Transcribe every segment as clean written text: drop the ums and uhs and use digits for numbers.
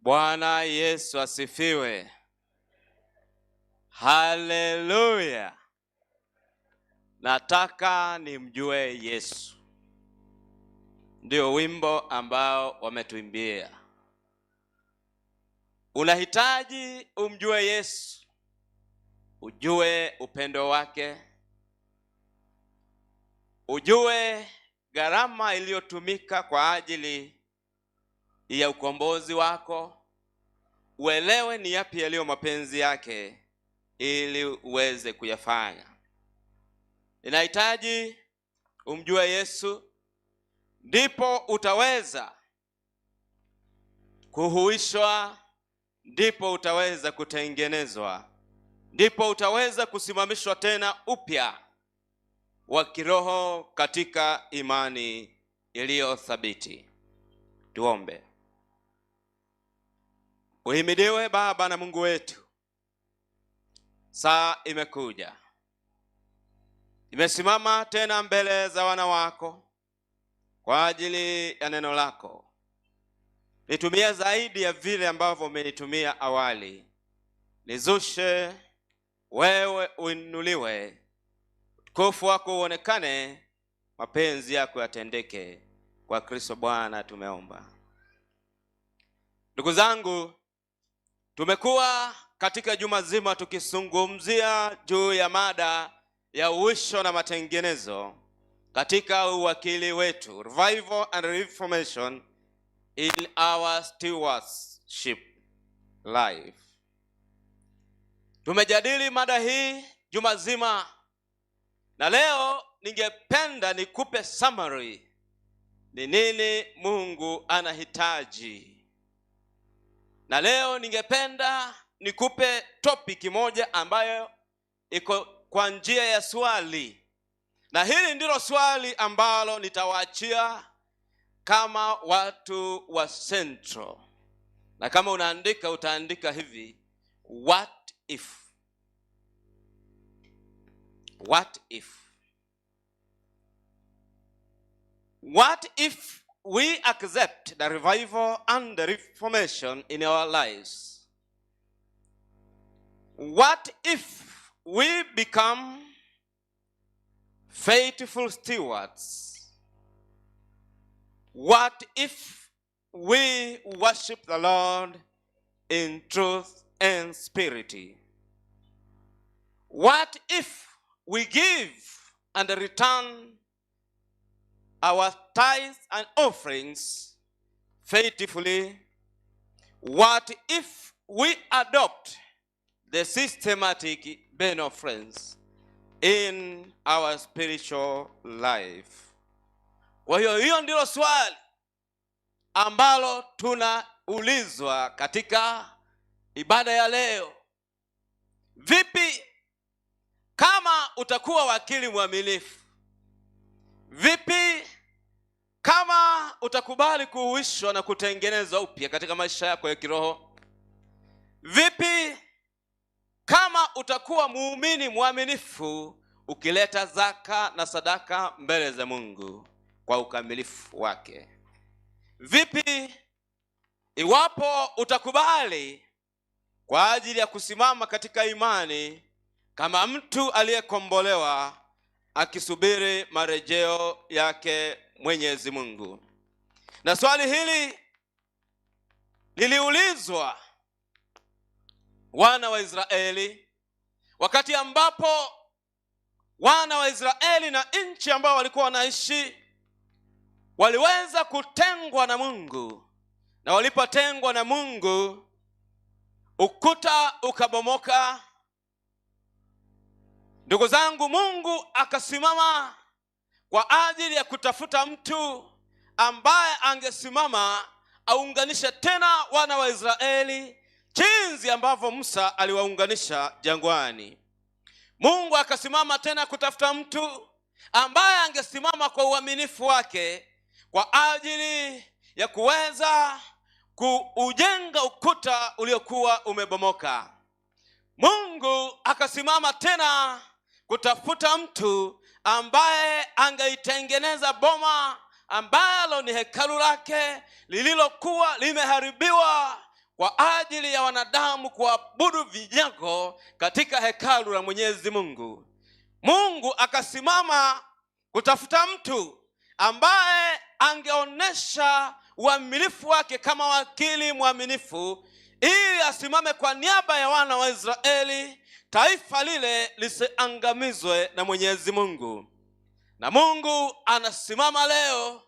Bwana Yesu asifiwe. Haleluya. Nataka nimjue Yesu. Ndio wimbo ambao wametuimbia. Unahitaji umjue Yesu. Ujue upendo wake. Ujue gharama iliyotumika kwa ajili ya ukombozi wako. Uelewe ni yapi yaliyo mapenzi yake ili uweze kuyafanya. Inahitaji umjue Yesu, ndipo utaweza kuhuishwa, ndipo utaweza kutengenezwa, ndipo utaweza kusimamishwa tena upya wa kiroho katika imani iliyo thabiti. Tuombe. Uhimidiwe Baba na Mungu wetu. Saa imekuja. Nimesimama tena mbele za wana wako kwa ajili ya neno lako. Nitumie zaidi ya vile ambavyo umenitumia awali. Nizushe, wewe uinuliwe, utukufu wako uonekane, mapenzi yako yatendeke. Kwa Kristo Bwana tumeomba. Ndugu zangu, tumekuwa katika juma zima tukizungumzia juu ya mada ya uisho na matengenezo katika uwakili wetu, revival and reformation in our stewardship life. Tumejadili mada hii juma zima, na leo ningependa nikupe summary. Ni nini Mungu anahitaji? Na leo ningependa nikupe topic moja ambayo iko kwa njia ya swali. Na hili ndilo swali ambalo nitawaachia kama watu wa Central. Na kama unaandika utaandika hivi: what if? What if? What if we accept the revival and the reformation in our lives? What if we become faithful stewards? What if we worship the Lord in truth and spirit? What if we give and return our tithes and offerings faithfully? What if we adopt the systematic benevolence in our spiritual life? Kwa hiyo ndilo swali ambalo tunaulizwa katika ibada ya leo. Vipi kama utakuwa wakili mwaminifu? Vipi kama utakubali kuhuishwa na kutengenezwa upya katika maisha yako ya kiroho? Vipi kama utakuwa muumini mwaminifu ukileta zaka na sadaka mbele za Mungu kwa ukamilifu wake? Vipi iwapo utakubali kwa ajili ya kusimama katika imani kama mtu aliyekombolewa akisubiri marejeo yake Mwenyezi Mungu? Na swali hili liliulizwa wana wa Israeli wakati ambapo wana wa Israeli na nchi ambao walikuwa wanaishi waliweza kutengwa na Mungu. Na walipotengwa na Mungu, ukuta ukabomoka. Ndugu zangu, Mungu akasimama kwa ajili ya kutafuta mtu ambaye angesimama aunganishe tena wana wa Israeli jinsi ambavyo Musa aliwaunganisha jangwani. Mungu akasimama tena kutafuta mtu ambaye angesimama kwa uaminifu wake kwa ajili ya kuweza kuujenga ukuta uliokuwa umebomoka. Mungu akasimama tena kutafuta mtu ambaye angeitengeneza boma ambalo ni hekalu lake lililokuwa limeharibiwa kwa ajili ya wanadamu kuabudu vinyago katika hekalu la Mwenyezi Mungu. Mungu akasimama kutafuta mtu ambaye angeonesha uaminifu wake kama wakili mwaminifu, ili asimame kwa niaba ya wana wa Israeli, taifa lile lisiangamizwe na Mwenyezi Mungu. Na Mungu anasimama leo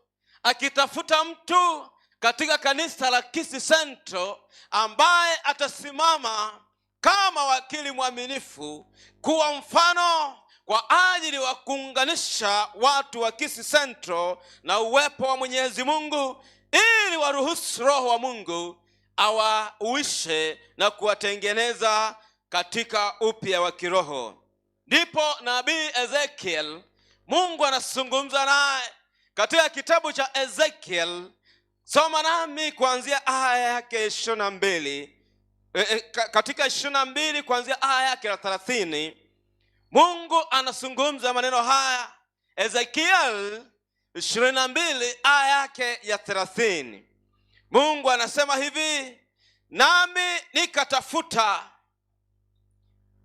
akitafuta mtu katika kanisa la Kisii Central ambaye atasimama kama wakili mwaminifu, kuwa mfano kwa ajili wa kuunganisha watu wa Kisii Central na uwepo wa Mwenyezi Mungu, ili waruhusu Roho wa Mungu awauishe na kuwatengeneza katika upya wa kiroho. Ndipo nabii Ezekiel, Mungu anazungumza naye katika kitabu cha Ezekiel. Soma nami kuanzia aya yake 22, katika 22 kuanzia aya yake 30. Mungu anazungumza maneno haya. Ezekiel 22 aya yake ya 30. Mungu anasema hivi: nami nikatafuta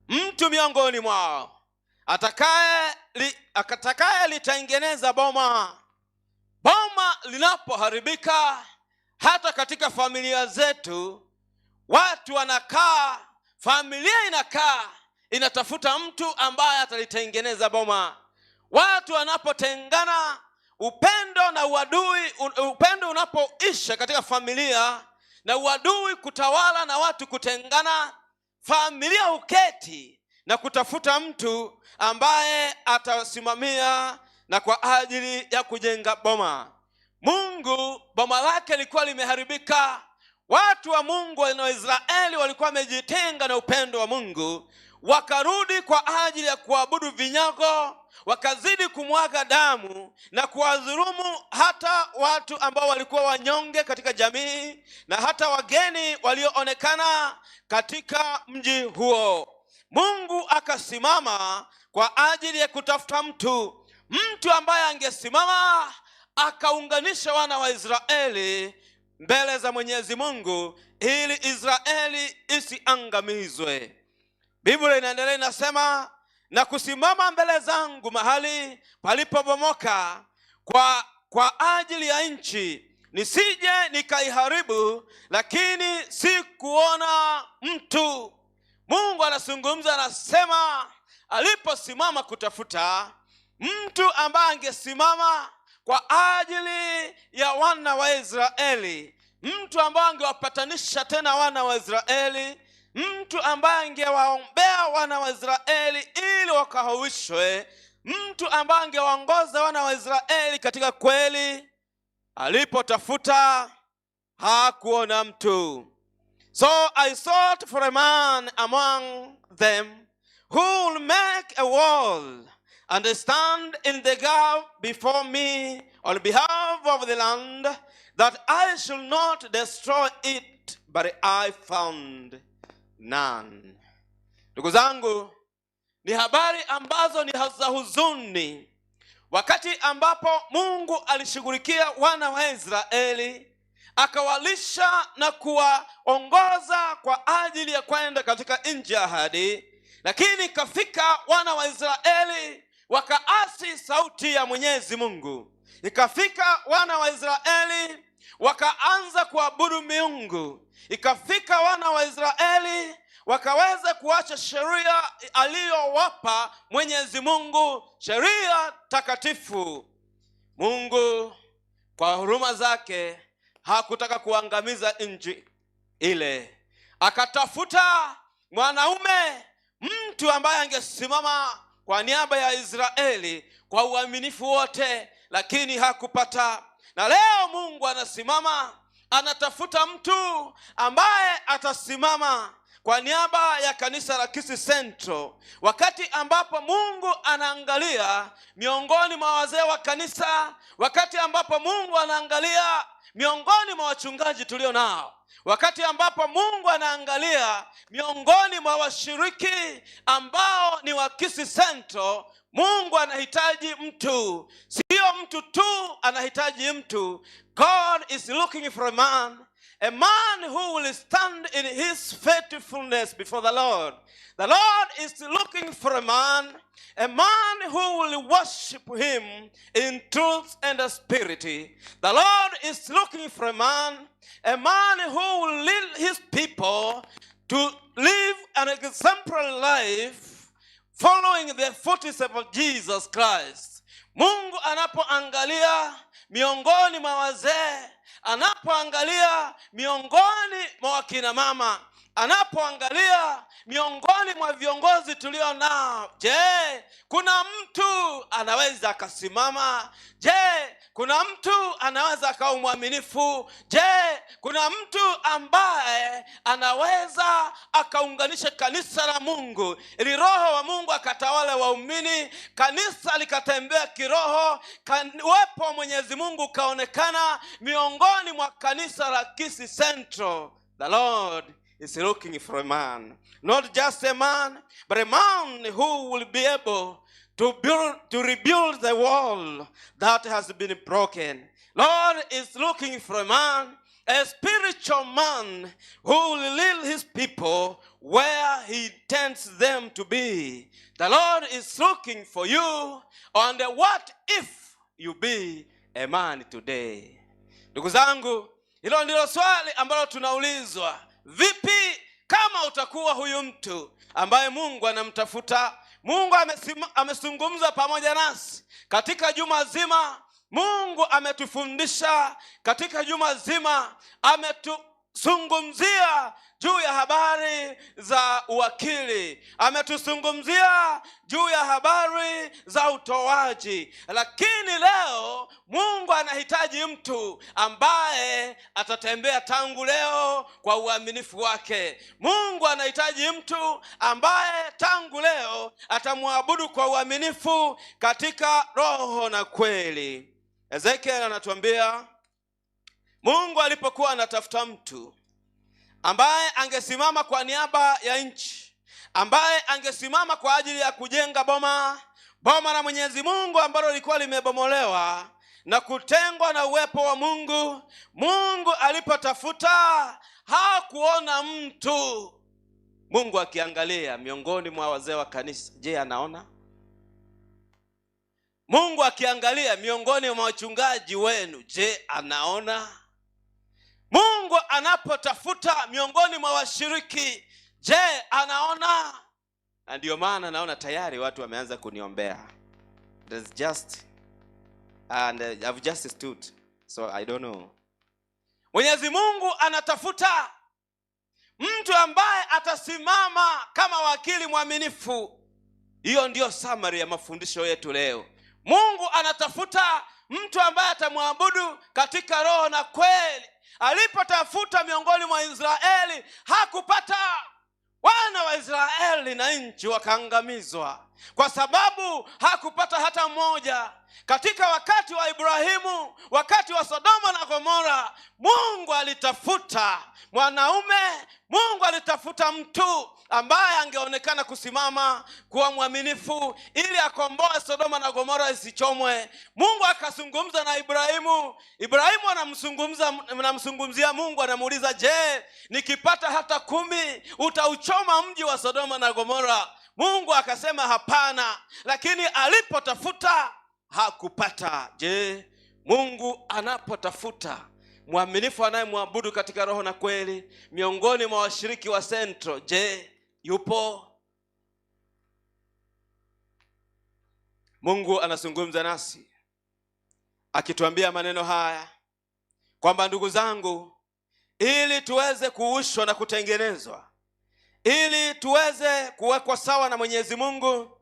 mtu miongoni mwao atakaye litengeneza boma. Boma linapoharibika, hata katika familia zetu, watu wanakaa, familia inakaa, inatafuta mtu ambaye atalitengeneza boma. Watu wanapotengana, upendo na uadui, upendo unapoisha katika familia na uadui kutawala na watu kutengana, familia uketi na kutafuta mtu ambaye atasimamia na kwa ajili ya kujenga boma. Mungu, boma lake lilikuwa limeharibika. Watu wa Mungu wa Israeli walikuwa wamejitenga na upendo wa Mungu, wakarudi kwa ajili ya kuabudu vinyago, wakazidi kumwaga damu na kuwadhulumu hata watu ambao walikuwa wanyonge katika jamii na hata wageni walioonekana katika mji huo. Mungu akasimama kwa ajili ya kutafuta mtu ambaye angesimama akaunganisha wana wa Israeli mbele za Mwenyezi Mungu, ili Israeli isiangamizwe. Biblia inaendelea inasema, na kusimama mbele zangu mahali palipobomoka kwa ajili ya nchi, nisije nikaiharibu, lakini si kuona mtu. Mungu anazungumza, anasema aliposimama kutafuta mtu ambaye angesimama kwa ajili ya wana wa Israeli, mtu ambaye angewapatanisha tena wana wa Israeli, mtu ambaye angewaombea wana wa Israeli ili wakahuishwe, mtu ambaye angewaongoza wana wa Israeli katika kweli. Alipotafuta hakuona mtu. So I sought for a man among them who will make a wall and stand in the gap before me on behalf of the land, that I should not destroy it, but I found none. Ndugu zangu, ni habari ambazo ni za huzuni. Wakati ambapo Mungu alishughulikia wana wa Israeli, akawalisha na kuwaongoza kwa ajili ya kwenda katika nchi ya ahadi, lakini kafika wana wa Israeli wakaasi sauti ya Mwenyezi Mungu. Ikafika wana wa Israeli wakaanza kuabudu miungu. Ikafika wana wa Israeli wakaweza kuacha sheria aliyowapa Mwenyezi Mungu, sheria takatifu. Mungu kwa huruma zake hakutaka kuangamiza nchi ile. Akatafuta mwanaume, mtu ambaye angesimama kwa niaba ya Israeli kwa uaminifu wote, lakini hakupata. Na leo Mungu anasimama, anatafuta mtu ambaye atasimama kwa niaba ya kanisa la Kisii Central. Wakati ambapo Mungu anaangalia miongoni mwa wazee wa kanisa, wakati ambapo Mungu anaangalia miongoni mwa wachungaji tulio nao, wakati ambapo Mungu anaangalia miongoni mwa washiriki ambao ni wa Kisii Central, Mungu anahitaji mtu. Sio mtu tu anahitaji mtu. God is looking for a man a man who will stand in his faithfulness before the Lord. The Lord is looking for a man who will worship him in truth and spirit. The Lord is looking for a man who will lead his people to live an exemplary life following the footsteps of Jesus Christ. Mungu anapoangalia miongoni mwa wazee, anapoangalia miongoni mwa wakina mama, anapoangalia miongoni mwa viongozi tulio nao, je, kuna mtu anaweza akasimama? Je, kuna mtu anaweza akawa mwaminifu? Je, kuna mtu ambaye anaweza akaunganisha kanisa la Mungu ili roho wa Mungu akatawale waumini, kanisa likatembea kiroho, uwepo wa Mwenyezi Mungu kaonekana miongoni mwa kanisa la Kisii Central? The Lord is looking for a man, not just a man, but a man who will be able to rebuild the wall that has been broken. Lord is looking for a man, a spiritual man who will lead his people where he intends them to be. The Lord is looking for you, and what if you be a man today? Ndugu zangu, hilo ndilo swali ambalo tunaulizwa. Vipi kama utakuwa huyu mtu ambaye Mungu anamtafuta? Mungu amezungumza pamoja nasi katika juma zima. Mungu ametufundisha katika juma zima, ametuzungumzia juu ya habari za uwakili, ametuzungumzia juu ya habari za utoaji. Lakini leo Mungu anahitaji mtu ambaye atatembea tangu leo kwa uaminifu wake. Mungu anahitaji mtu ambaye tangu leo atamwabudu kwa uaminifu katika roho na kweli. Ezekiel anatuambia Mungu alipokuwa anatafuta mtu ambaye angesimama kwa niaba ya nchi, ambaye angesimama kwa ajili ya kujenga boma la Mwenyezi Mungu ambalo lilikuwa limebomolewa na kutengwa na uwepo wa Mungu. Mungu alipotafuta hakuona mtu. Mungu akiangalia miongoni mwa wazee wa kanisa, je, anaona? Mungu akiangalia miongoni mwa wachungaji wenu, je, anaona? Mungu anapotafuta miongoni mwa washiriki, je, anaona? Na ndio maana naona tayari watu wameanza kuniombea. There's just and I've just stood, so I don't know. Mwenyezi Mungu anatafuta mtu ambaye atasimama kama wakili mwaminifu. Hiyo ndio summary ya mafundisho yetu leo. Mungu anatafuta mtu ambaye atamwabudu katika roho na kweli. Alipotafuta miongoni mwa Israeli hakupata. Wana wa Israeli na nchi wakaangamizwa kwa sababu hakupata hata mmoja. Katika wakati wa Ibrahimu, wakati wa Sodoma na Gomora, Mungu alitafuta mwanaume, Mungu alitafuta mtu ambaye angeonekana kusimama kuwa mwaminifu ili akomboe Sodoma na Gomora isichomwe. Mungu akazungumza na Ibrahimu. Ibrahimu anamzungumzia Mungu, anamuuliza, je, nikipata hata 10 utauchoma mji wa Sodoma na Gomora? Mungu akasema hapana, lakini alipotafuta hakupata. Je, Mungu anapotafuta mwaminifu anayemwabudu katika roho na kweli miongoni mwa washiriki wa Central, je, yupo? Mungu anazungumza nasi akituambia maneno haya kwamba, ndugu zangu, ili tuweze kuushwa na kutengenezwa, ili tuweze kuwekwa sawa na Mwenyezi Mungu,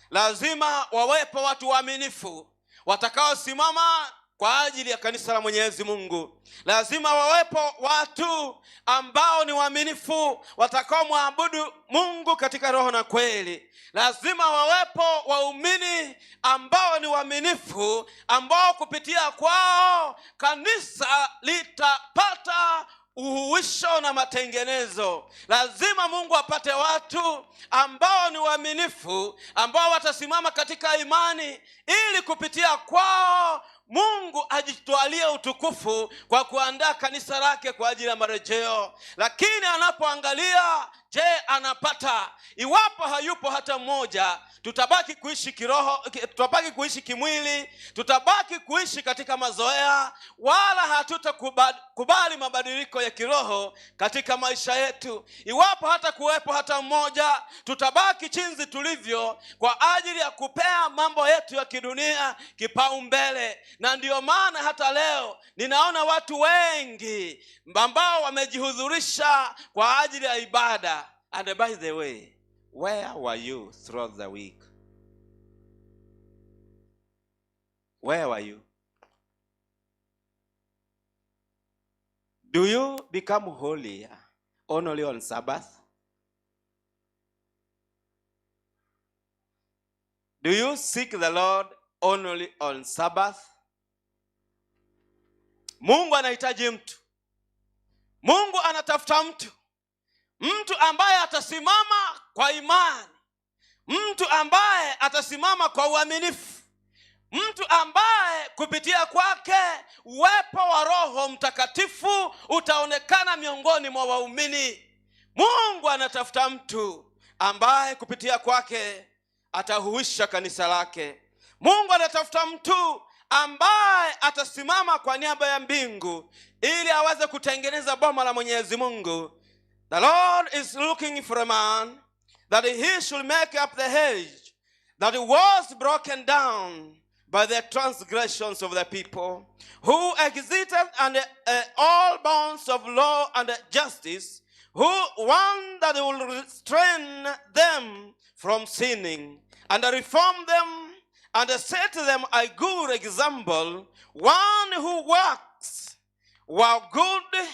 lazima wawepo watu waaminifu watakaosimama kwa ajili ya kanisa la Mwenyezi Mungu. Lazima wawepo watu ambao ni waaminifu watakao muabudu Mungu katika roho na kweli. Lazima wawepo waumini ambao ni waaminifu, ambao kupitia kwao kanisa litapata uhuisho na matengenezo. Lazima Mungu apate watu ambao ni waaminifu, ambao watasimama katika imani ili kupitia kwao Mungu ajitwalie utukufu kwa kuandaa kanisa lake kwa ajili ya marejeo. Lakini anapoangalia, je, anapata? Iwapo hayupo hata mmoja, tutabaki kuishi kiroho, tutabaki kuishi kimwili, tutabaki kuishi katika mazoea, wala hatutakubali mabadiliko ya kiroho katika maisha yetu. Iwapo hata kuwepo hata mmoja, tutabaki chinzi tulivyo kwa ajili ya kupea mambo yetu ya kidunia kipaumbele. Na ndiyo maana hata leo ninaona watu wengi ambao wamejihudhurisha kwa ajili ya ibada. And by the way, where were you throughout the week? Where were you? Do you become holy only on Sabbath? Do you seek the Lord only on Sabbath? Mungu anahitaji mtu. Mungu anatafuta mtu. Mtu ambaye atasimama kwa imani. Mtu ambaye atasimama kwa uaminifu. Mtu ambaye kupitia kwake uwepo wa Roho Mtakatifu utaonekana miongoni mwa waumini. Mungu anatafuta mtu ambaye kupitia kwake atahuisha kanisa lake. Mungu anatafuta mtu ambaye atasimama kwa niaba ya mbingu ili aweze kutengeneza boma la Mwenyezi Mungu. The Lord is looking for a man that he should make up the hedge that was broken down by the transgressions of the people, who exited and all bounds of law and justice, who one that will restrain them from sinning and reform them and set them a good example, one who works while good,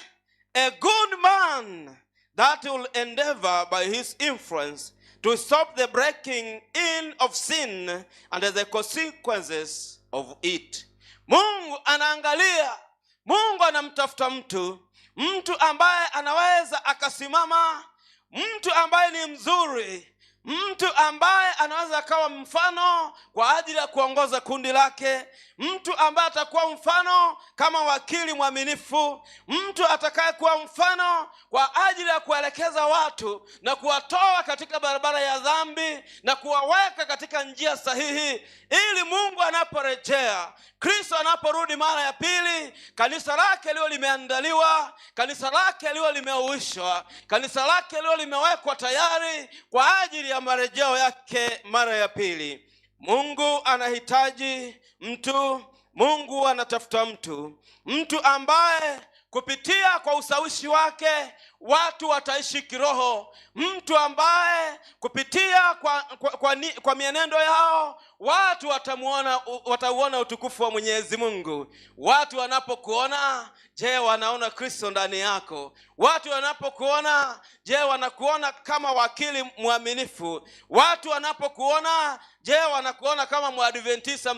a good man that will endeavor by his influence to stop the breaking in of sin and the consequences of it. Mungu anaangalia, Mungu anamtafuta mtu ambaye anaweza akasimama, mtu ambaye ni mzuri, mtu ambaye anaweza akawa mfano kwa ajili ya kuongoza kundi lake, mtu ambaye atakuwa mfano kama wakili mwaminifu, mtu atakayekuwa mfano kwa ajili ya kuelekeza watu na kuwatoa katika barabara ya dhambi na kuwaweka katika njia sahihi, ili Mungu anaporejea, Kristo anaporudi mara ya pili, kanisa lake liwe limeandaliwa, kanisa lake liwe limeuishwa, kanisa lake liwe limewekwa tayari kwa ajili ya marejeo yake mara ya pili. Mungu anahitaji mtu, Mungu anatafuta mtu ambaye kupitia kwa usawishi wake watu wataishi kiroho, mtu ambaye kupitia kwa mienendo yao watu watauona utukufu wa Mwenyezi Mungu. Watu wanapokuona, je, wanaona Kristo ndani yako? Watu wanapokuona, je, wanakuona kama wakili mwaminifu? Watu wanapokuona, je, wanakuona kama Mwadventista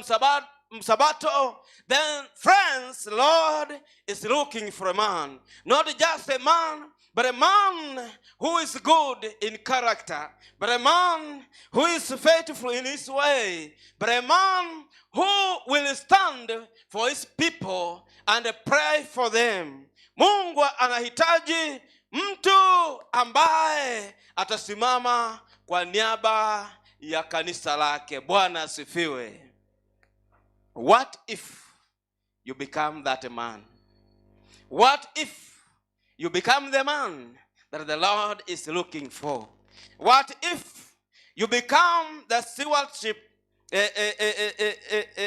Msabato? Then friends, Lord is looking for a man, not just a man, but a man who is good in character, but a man who is faithful in his way, but a man who will stand for his people and pray for them. Mungu anahitaji mtu ambaye atasimama kwa niaba ya kanisa lake. Bwana asifiwe. What if you become that man? What if you become the man that the Lord is looking for? What if you become the stewardship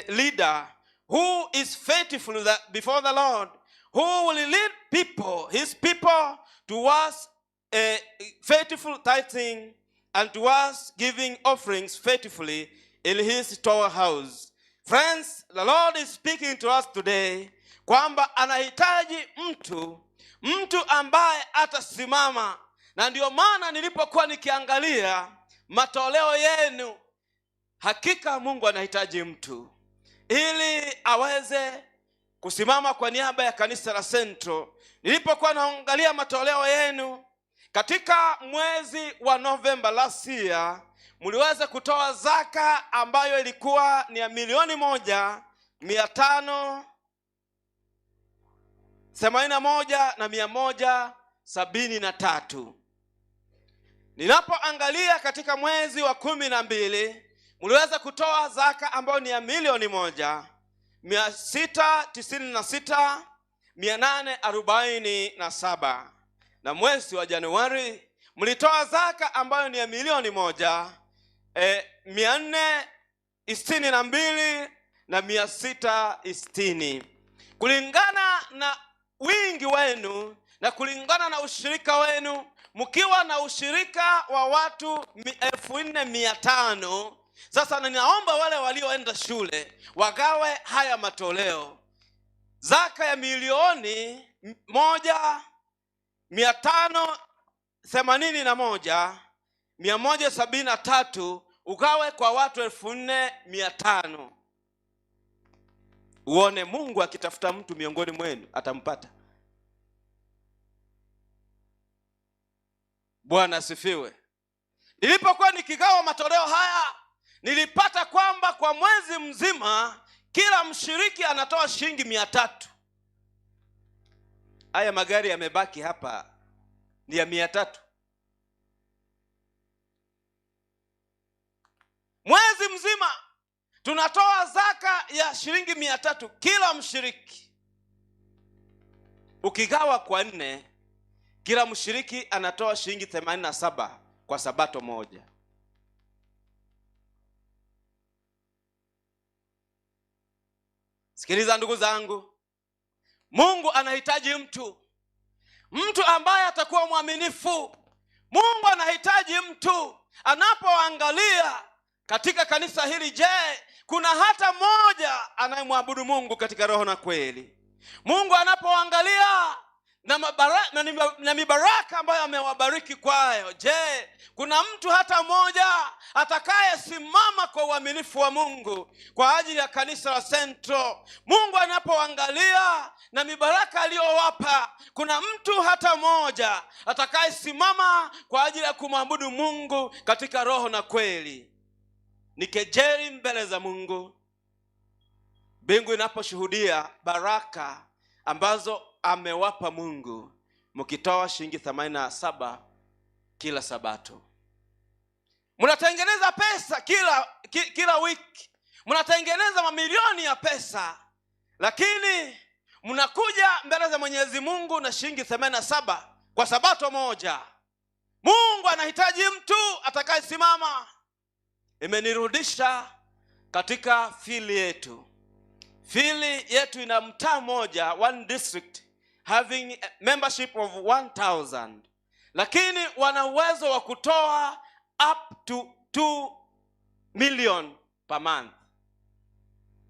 leader who is faithful before the Lord, who will lead people, his people, towards faithful tithing and towards giving offerings faithfully in his storehouse? Friends, the Lord is speaking to us today kwamba anahitaji mtu ambaye atasimama. Na ndio maana nilipokuwa nikiangalia matoleo yenu, hakika Mungu anahitaji mtu ili aweze kusimama kwa niaba ya kanisa la Central. Nilipokuwa naangalia matoleo yenu katika mwezi wa Novemba last year, mliweza kutoa zaka ambayo ilikuwa ni ya 1,000,000 581,173. Ninapoangalia katika mwezi wa 12 mliweza kutoa zaka ambayo ni ya milioni 1,696,847, na mwezi wa Januari mlitoa zaka ambayo ni ya milioni 1,462,660. Kulingana na wingi wenu na kulingana na ushirika wenu, mkiwa na ushirika wa watu 4,500, sasa ninaomba wale walioenda shule wagawe haya matoleo. Zaka ya milioni 1,581,173 ugawe kwa watu 4,500. Uone Mungu akitafuta mtu miongoni mwenu atampata. Bwana asifiwe. Nilipokuwa nikigawa matoleo haya, nilipata kwamba kwa mwezi mzima kila mshiriki anatoa shilingi 300. Haya magari yamebaki hapa ni ya 300. Mwezi mzima tunatoa zaka ya shilingi 300 kila mshiriki. Ukigawa kwa 4, kila mshiriki anatoa shilingi 87 kwa sabato moja. Sikiliza ndugu zangu, Mungu anahitaji mtu ambaye atakuwa mwaminifu. Mungu anahitaji mtu anapoangalia katika kanisa hili. Je, kuna hata mmoja anayemwabudu Mungu katika roho na kweli? Mungu anapoangalia na mibaraka ambayo amewabariki kwayo, je, kuna mtu hata mmoja atakayesimama kwa uaminifu wa Mungu kwa ajili ya kanisa la Central? Mungu anapoangalia na mibaraka aliyowapa, kuna mtu hata mmoja atakayesimama kwa ajili ya kumwabudu Mungu katika roho na kweli? Ni kejeli mbele za Mungu mbingu inaposhuhudia baraka ambazo amewapa Mungu, mkitoa shilingi 87 kila sabato. Mnatengeneza pesa kila wiki, mnatengeneza mamilioni ya pesa, lakini mnakuja mbele za Mwenyezi Mungu na shilingi 87 kwa sabato moja. Mungu anahitaji mtu atakayesimama. Imenirudisha katika fili yetu. Fili yetu ina mtaa moja, one district, having a membership of 1,000, lakini wana uwezo wa kutoa up to 2 million per month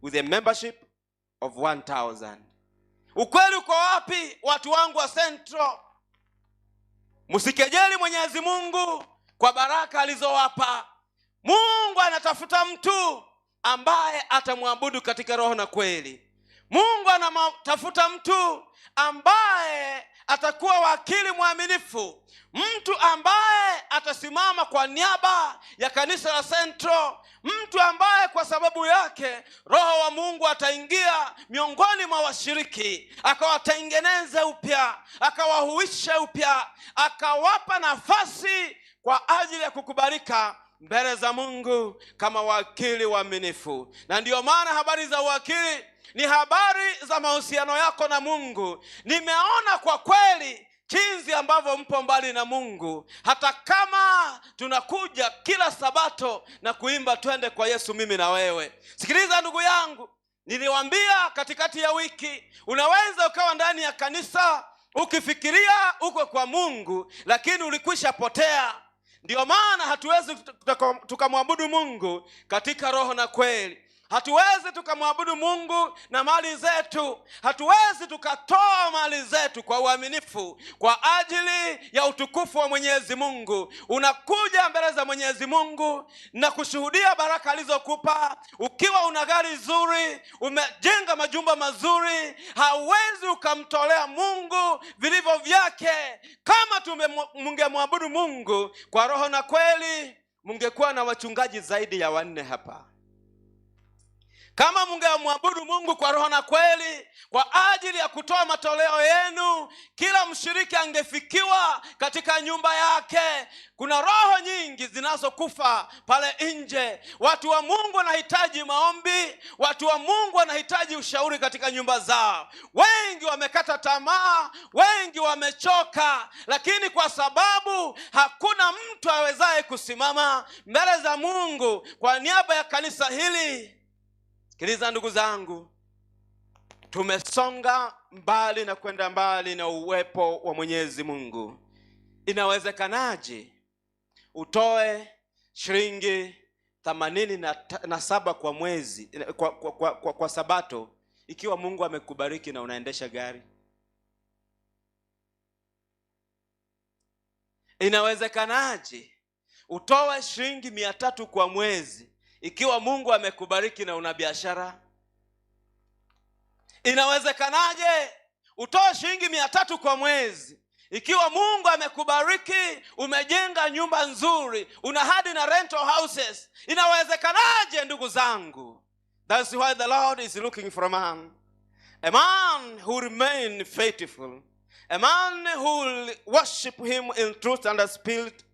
with a membership of 1,000. Ukweli uko wapi, watu wangu wa Central? Msikejeli Mwenyezi Mungu kwa baraka alizowapa. Mungu anatafuta mtu ambaye atamwabudu katika roho na kweli. Mungu anatafuta mtu ambaye atakuwa wakili mwaminifu, mtu ambaye atasimama kwa niaba ya kanisa la Central, mtu ambaye kwa sababu yake Roho wa Mungu ataingia miongoni mwa washiriki, akawatengeneze upya, akawahuishe upya, akawapa nafasi kwa ajili ya kukubalika mbele za Mungu kama wakili waaminifu. Na ndiyo maana habari za wakili ni habari za mahusiano yako na Mungu. Nimeona kwa kweli jinsi ambavyo mpo mbali na Mungu, hata kama tunakuja kila sabato na kuimba twende kwa Yesu mimi na wewe. Sikiliza ndugu yangu, niliwaambia katikati ya wiki, unaweza ukawa ndani ya kanisa ukifikiria uko kwa Mungu, lakini ulikwisha potea. Ndiyo maana hatuwezi tukamwabudu Mungu katika roho na kweli. Hatuwezi tukamwabudu Mungu na mali zetu. Hatuwezi tukatoa mali zetu kwa uaminifu kwa ajili ya utukufu wa Mwenyezi Mungu. Unakuja mbele za Mwenyezi Mungu na kushuhudia baraka alizokupa. Ukiwa una gari zuri, umejenga majumba mazuri, hauwezi ukamtolea Mungu vilivyo vyake. Kama mungemwabudu Mungu kwa roho na kweli, mungekuwa na wachungaji zaidi ya 4 hapa. Kama mungeamwabudu Mungu kwa roho na kweli, kwa ajili ya kutoa matoleo yenu, kila mshiriki angefikiwa katika nyumba yake. Kuna roho nyingi zinazokufa pale nje. Watu wa Mungu wanahitaji maombi, watu wa Mungu wanahitaji ushauri katika nyumba zao. Wengi wamekata tamaa, wengi wamechoka, lakini kwa sababu hakuna mtu awezaye kusimama mbele za Mungu kwa niaba ya kanisa hili. Sikiliza ndugu zangu, tumesonga mbali na kwenda mbali na uwepo wa Mwenyezi Mungu. Inawezekanaje utoe shilingi 87 kwa mwezi kwa Sabato ikiwa Mungu amekubariki na unaendesha gari? Inawezekanaje utoe shilingi 300 kwa mwezi ikiwa Mungu amekubariki na una biashara? Inawezekanaje utoe shilingi 300 kwa mwezi ikiwa Mungu amekubariki, umejenga nyumba nzuri, una hadi na rental houses? Inawezekanaje ndugu zangu? That's why the Lord is looking for a man who remain faithful, a man who will worship him in truth and the spirit,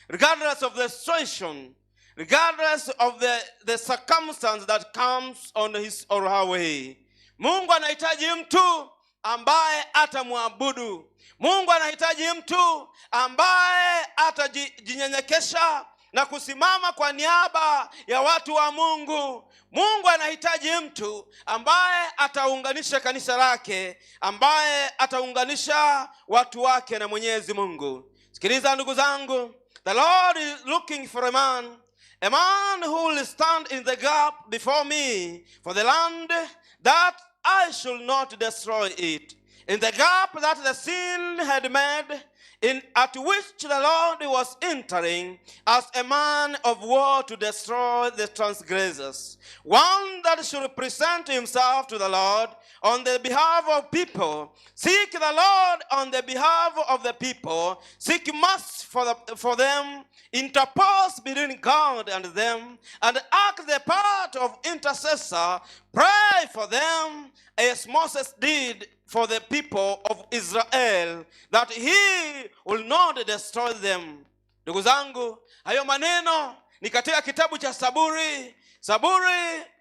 regardless of the situation, regardless of the circumstance that comes on his or her way. Mungu anahitaji mtu ambaye atamwabudu. Mungu anahitaji mtu ambaye atajinyenyekesha na kusimama kwa niaba ya watu wa Mungu. Mungu anahitaji mtu ambaye ataunganisha kanisa lake, ambaye ataunganisha watu wake na Mwenyezi Mungu. Sikiliza ndugu zangu, the Lord is looking for a man who will stand in the gap before me for the land, that I should not destroy it. In the gap that the sin had made, at which the Lord was entering as a man of war to destroy the transgressors. One that should present himself to the Lord on the behalf of people. Seek the Lord on the behalf of the people. Seek mercy for them. Interpose between God and them, and act the part of intercessor. Pray for them as Moses did for the people of Israel, that he will not destroy them. Ndugu zangu, hayo maneno ni katika kitabu cha Zaburi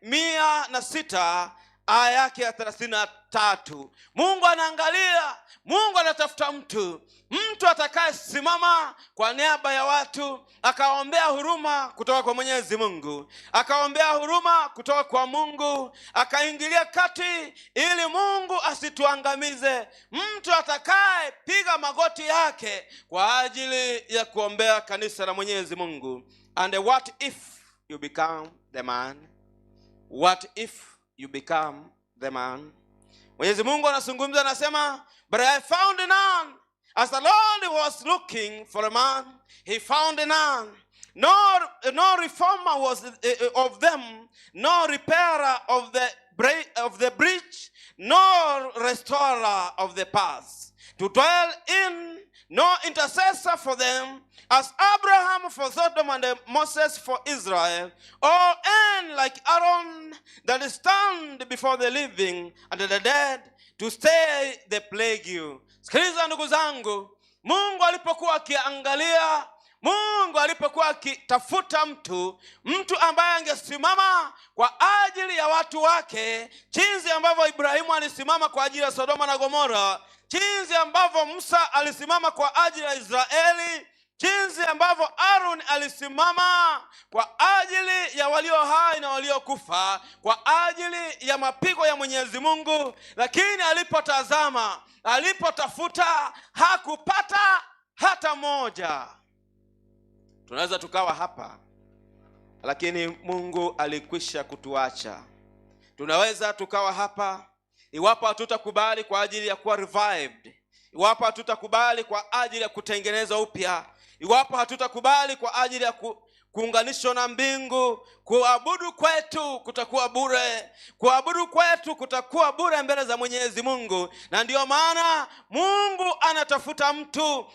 106 aya yake ya 33. Mungu anaangalia, Mungu anatafuta mtu atakaye simama kwa niaba ya watu, akaombea huruma kutoka kwa Mwenyezi Mungu, akaombea huruma kutoka kwa Mungu, akaingilia kati ili Mungu asituangamize. Mtu atakaye piga magoti yake kwa ajili ya kuombea kanisa la Mwenyezi Mungu. And what if you become the man? What if you become the man? Mwenyezi Mungu anazungumza, anasema, but I found none. As the Lord was looking for a man, he found none. No reformer was of them, no repairer of the breach, no restorer of the paths, to dwell in, no intercessor for them, as Abraham for Sodom and Moses for Israel, or and like Aaron that stand before the living and the dead, to stay the plague. Sikiliza ndugu zangu, Mungu alipokuwa akiangalia, Mungu alipokuwa akitafuta mtu ambaye angesimama kwa ajili ya watu wake, jinsi ambavyo Ibrahimu alisimama kwa ajili ya Sodoma na Gomora, jinsi ambavyo Musa alisimama kwa ajili ya Israeli, jinsi ambavyo Aaron alisimama kwa ajili ya walio hai na waliokufa, kwa ajili ya mapigo ya Mwenyezi Mungu. Lakini alipotazama, alipotafuta, hakupata hata moja. Tunaweza tukawa hapa, lakini Mungu alikwisha kutuacha. Tunaweza tukawa hapa, iwapo hatutakubali kwa ajili ya kuwa revived, iwapo hatutakubali kwa ajili ya kutengenezwa upya, iwapo hatutakubali kwa ajili ya kuunganishwa na mbingu, kuabudu kwetu kutakuwa bure. Kuabudu kwetu kutakuwa bure mbele za Mwenyezi Mungu. Na ndiyo maana Mungu anatafuta mtu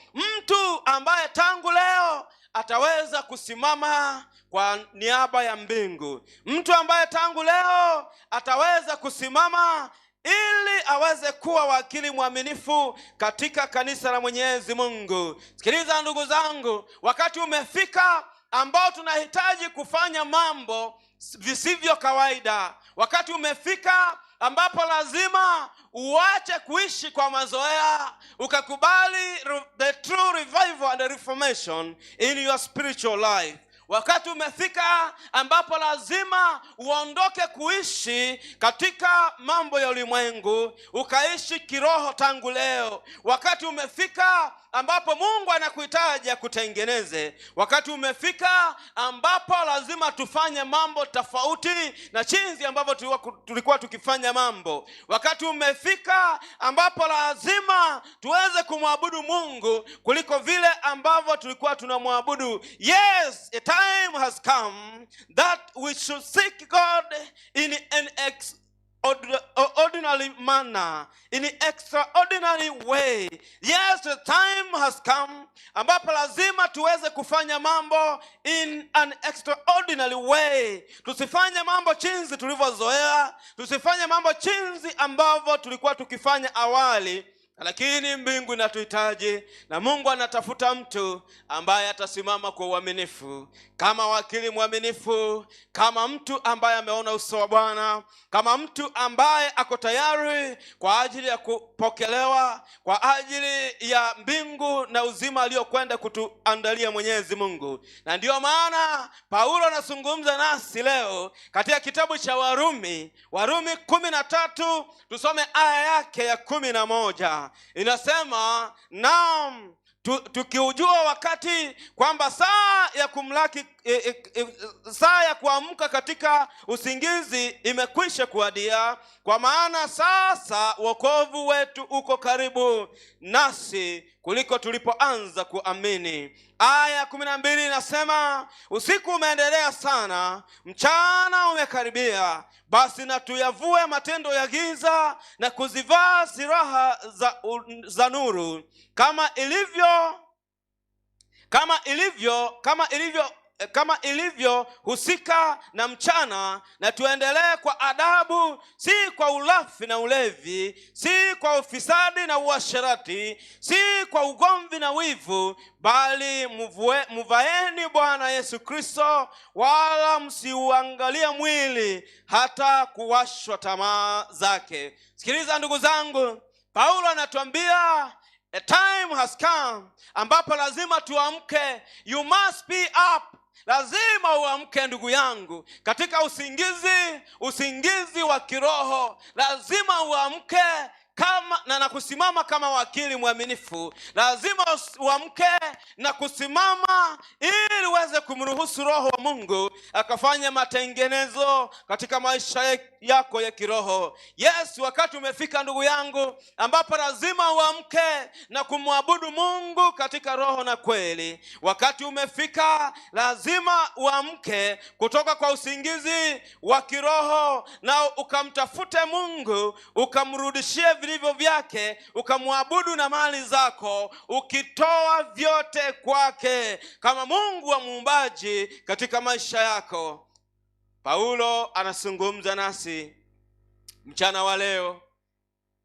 ambaye tangu leo ataweza kusimama kwa niaba ya mbingu. Mtu ambaye tangu leo ataweza kusimama ili aweze kuwa wakili mwaminifu katika kanisa la Mwenyezi Mungu. Sikiliza ndugu zangu, wakati umefika ambao tunahitaji kufanya mambo visivyo kawaida. Wakati umefika ambapo lazima uache kuishi kwa mazoea, ukakubali the true revival and reformation in your spiritual life. Wakati umefika ambapo lazima uondoke kuishi katika mambo ya ulimwengu, ukaishi kiroho tangu leo. Wakati umefika ambapo Mungu anakuhitaji akutengeneze. Wakati umefika ambapo lazima tufanye mambo tofauti na jinsi ambavyo tulikuwa tukifanya mambo. Wakati umefika ambapo lazima tuweze kumwabudu Mungu kuliko vile ambavyo tulikuwa tunamwabudu. Yes, a time has come that we should seek God in an ordinary manner, in an extraordinary way. Yes, the time has come ambapo lazima tuweze kufanya mambo in an extraordinary way. Tusifanye mambo jinsi tulivyozoea, tusifanye mambo jinsi ambavyo tulikuwa tukifanya awali. Lakini mbingu inatuhitaji, na Mungu anatafuta mtu ambaye atasimama kwa uaminifu, kama wakili mwaminifu, kama mtu ambaye ameona uso wa Bwana, kama mtu ambaye ako tayari kwa ajili ya kupokelewa, kwa ajili ya mbingu na uzima aliyokwenda kutuandalia Mwenyezi Mungu. Na ndiyo maana Paulo anazungumza nasi leo katika kitabu cha Warumi 13, tusome aya yake ya 11. Inasema, naam, tukiujua wakati kwamba saa ya kumlaki saa ya kuamka katika usingizi imekwisha kuadia, kwa maana sasa wokovu wetu uko karibu nasi kuliko tulipoanza kuamini. Aya 12 inasema, usiku umeendelea sana, mchana umekaribia. Basi na tuyavue matendo ya giza na kuzivaa silaha za nuru, kama ilivyo husika na mchana, na tuendelee kwa adabu, si kwa ulafi na ulevi, si kwa ufisadi na uasherati, si kwa ugomvi na wivu, bali muvaeni Bwana Yesu Kristo, wala msiuangalia mwili hata kuwashwa tamaa zake. Sikiliza ndugu zangu, Paulo anatuambia a time has come ambapo lazima tuamke. You must be up. Lazima uamke ndugu yangu katika usingizi wa kiroho. Lazima uamke na kusimama kama wakili mwaminifu. Lazima uamke na kusimama ili uweze kumruhusu Roho wa Mungu akafanya matengenezo katika maisha yako ya kiroho. Yes, wakati umefika ndugu yangu ambapo lazima uamke na kumwabudu Mungu katika roho na kweli. Wakati umefika lazima uamke kutoka kwa usingizi wa kiroho na ukamtafute Mungu, ukamrudishie vilivyo vyake, ukamwabudu na mali zako, ukitoa vyote kwake kama Mungu wa muumbaji katika maisha yako. Paulo anazungumza nasi mchana wa leo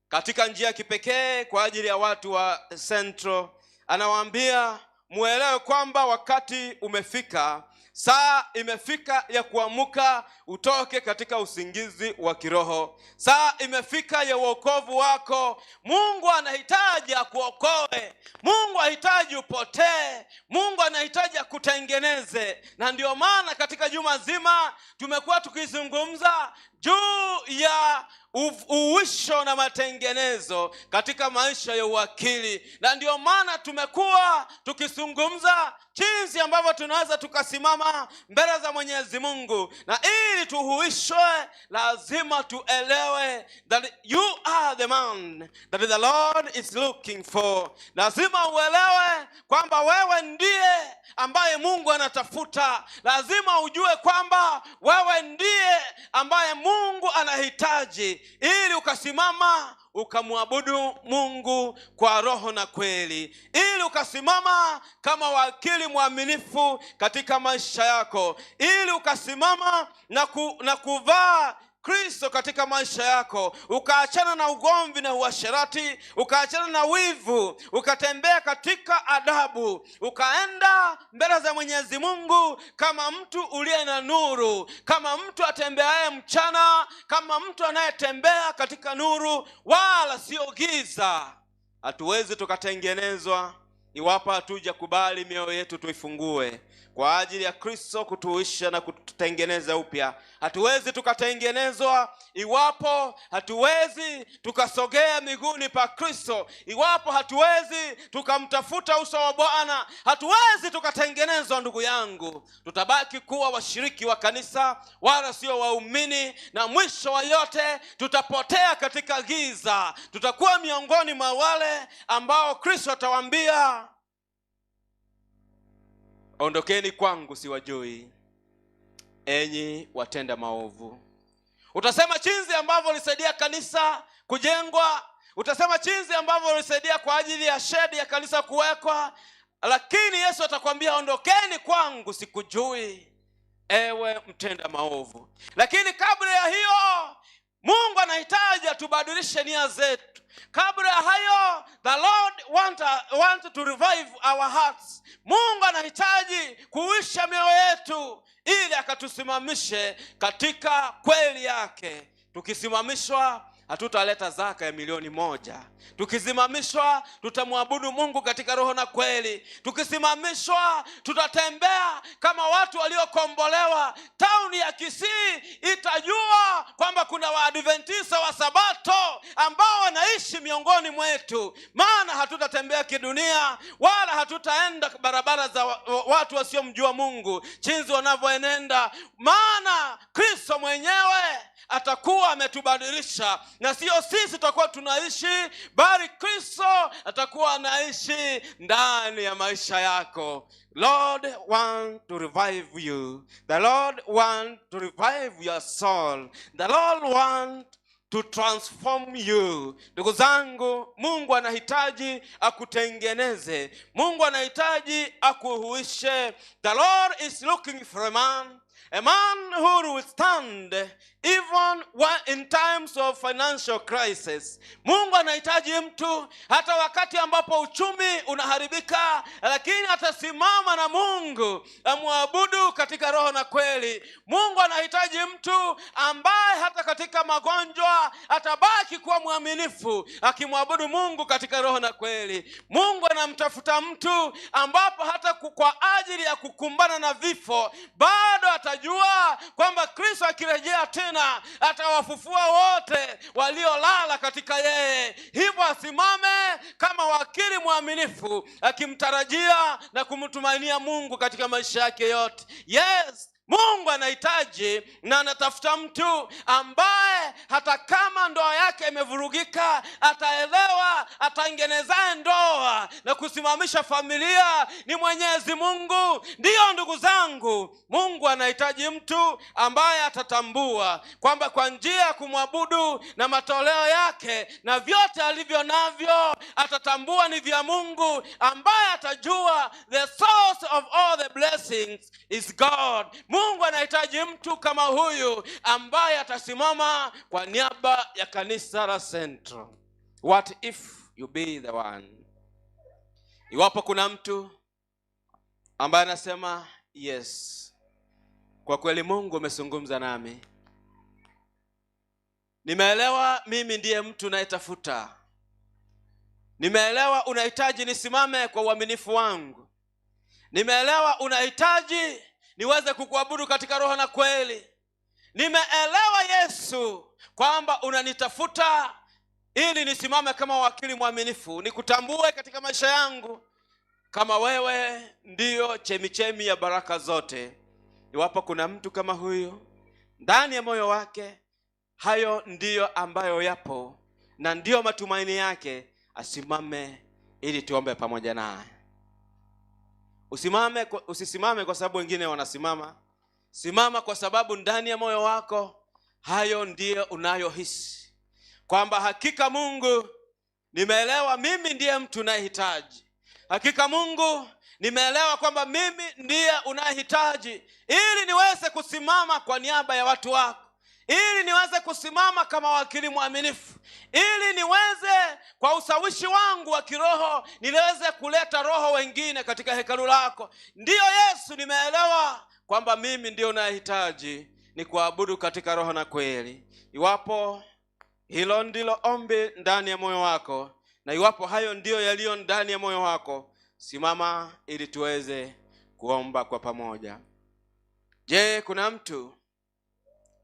katika njia ya kipekee kwa ajili ya watu wa Central. Anawaambia muelewe kwamba wakati umefika, saa imefika ya kuamuka utoke katika usingizi wa kiroho. Saa imefika ya wokovu wako. Mungu anahitaji akuokoe. Mungu anahitaji upotee. Mungu anahitaji akutengeneze. Na ndio maana katika juma zima tumekuwa tukizungumza juu ya uwisho na matengenezo katika maisha ya uwakili. Na ndio maana tumekuwa tukizungumza jinsi ambavyo tunaweza tukasimama mbele za Mwenyezi Mungu. Na ili tuhuishwe lazima tuelewe that you are the man that the Lord is looking for. Lazima uelewe kwamba wewe ndiye ambaye Mungu anatafuta. Lazima ujue kwamba wewe ndiye ambaye Mungu anahitaji ili ukasimama ukamwabudu Mungu kwa roho na kweli, ili ukasimama kama wakili mwaminifu katika maisha yako, ili ukasimama na kuvaa Kristo katika maisha yako, ukaachana na ugomvi na uasherati, ukaachana na wivu, ukatembea katika adabu, ukaenda mbele za Mwenyezi Mungu kama mtu uliye na nuru, kama mtu atembeaye mchana, kama mtu anayetembea katika nuru wala sio giza. Hatuwezi tukatengenezwa iwapo hatujakubali mioyo yetu tuifungue kwa ajili ya Kristo kutuisha na kututengeneza upya. Hatuwezi tukatengenezwa iwapo hatuwezi tukasogea miguuni pa Kristo, iwapo hatuwezi tukamtafuta uso wa Bwana. Hatuwezi tukatengenezwa, ndugu yangu. Tutabaki kuwa washiriki wa kanisa wala sio waumini, na mwisho wa yote tutapotea katika giza. Tutakuwa miongoni mwa wale ambao Kristo atawaambia, ondokeni kwangu siwajui, enyi watenda maovu. Utasema jinsi ambavyo ulisaidia kanisa kujengwa, utasema jinsi ambavyo ulisaidia kwa ajili ya shedi ya kanisa kuwekwa, lakini Yesu atakwambia, ondokeni kwangu sikujui, ewe mtenda maovu. Lakini kabla ya hiyo, Mungu anahitaji atubadilishe nia zetu. Kabla ya hayo, the Lord want to revive our hearts. Mungu anahitaji kuisha mioyo yetu ili akatusimamishe katika kweli yake. Tukisimamishwa, hatutaleta zaka ya milioni 1. Tukisimamishwa, tutamwabudu Mungu katika roho na kweli. Tukisimamishwa, tutatembea kama watu waliokombolewa. Tauni ya Kisii itajua kwamba kuna Waadventista wa Sabato ambao wanaishi miongoni mwetu, maana hatutatembea kidunia wala hatutaenda barabara za watu wasiomjua Mungu jinsi wanavyoenenda, maana Kristo mwenyewe atakuwa ametubadilisha, na sio sisi tutakuwa tunaishi, bali Kristo atakuwa anaishi ndani ya maisha yako. Lord want to revive you. The Lord want to revive your soul. The Lord want to transform you. Ndugu zangu, Mungu anahitaji akutengeneze. Mungu anahitaji akuhuishe. The Lord is looking for a man who will stand even in times of financial crisis. Mungu anahitaji mtu hata wakati ambapo uchumi unaharibika, lakini atasimama na Mungu, amwabudu katika roho na kweli. Mungu anahitaji mtu ambaye hata katika magonjwa atabaki kuwa mwaminifu, akimwabudu Mungu katika roho na kweli. Mungu anamtafuta mtu ambapo hata kwa ajili ya kukumbana na vifo bado atajua kwamba Kristo akirejea tena atawafufua wote waliolala katika yeye. Hivyo asimame kama wakili mwaminifu, akimtarajia na kumtumainia Mungu katika maisha yake yote. Yes, Mungu anahitaji na anatafuta mtu ambaye hata kama ndoa yake imevurugika, ataelewa, atengenezaye ndoa na kusimamisha familia ni Mwenyezi Mungu. Ndiyo ndugu zangu, Mungu anahitaji mtu ambaye atatambua kwamba kwa njia ya kumwabudu na matoleo yake na vyote alivyo navyo, atatambua ni vya Mungu, ambaye atajua the source of all the blessings is God. Mungu anahitaji mtu kama huyu ambaye atasimama kwa niaba ya kanisa la Central. What if you be the one? Iwapo kuna mtu ambaye anasema, yes, kwa kweli Mungu umezungumza nami, nimeelewa mimi ndiye mtu nayetafuta, nimeelewa unahitaji nisimame kwa uaminifu wangu, nimeelewa unahitaji niweze kukuabudu katika roho na kweli, nimeelewa Yesu kwamba unanitafuta ili nisimame kama wakili mwaminifu, nikutambue katika maisha yangu kama wewe ndiyo chemichemi ya baraka zote. Iwapo kuna mtu kama huyu ndani ya moyo wake, hayo ndiyo ambayo yapo na ndiyo matumaini yake, asimame ili tuombe pamoja naye. Usisimame kwa sababu wengine wanasimama. Simama kwa sababu ndani ya moyo wako hayo ndiyo unayohisi, kwamba hakika Mungu, nimeelewa mimi ndiye mtu unayehitaji. Hakika Mungu, nimeelewa kwamba mimi ndiye unayehitaji, ili niweze kusimama kwa niaba ya watu wako, ili niweze kusimama kama wakili mwaminifu, ili niweze kwa usawishi wangu wa kiroho niweze kuleta roho wengine katika hekalu lako. Ndiyo Yesu, nimeelewa kwamba mimi ndio unayehitaji ni kuabudu katika roho na kweli. Iwapo hilo ndilo ombi ndani ya moyo wako, na iwapo hayo ndiyo yaliyo ndani ya moyo wako, simama ili tuweze kuomba kwa pamoja. Je, kuna mtu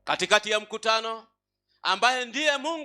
katikati ya mkutano ambaye ndiye Mungu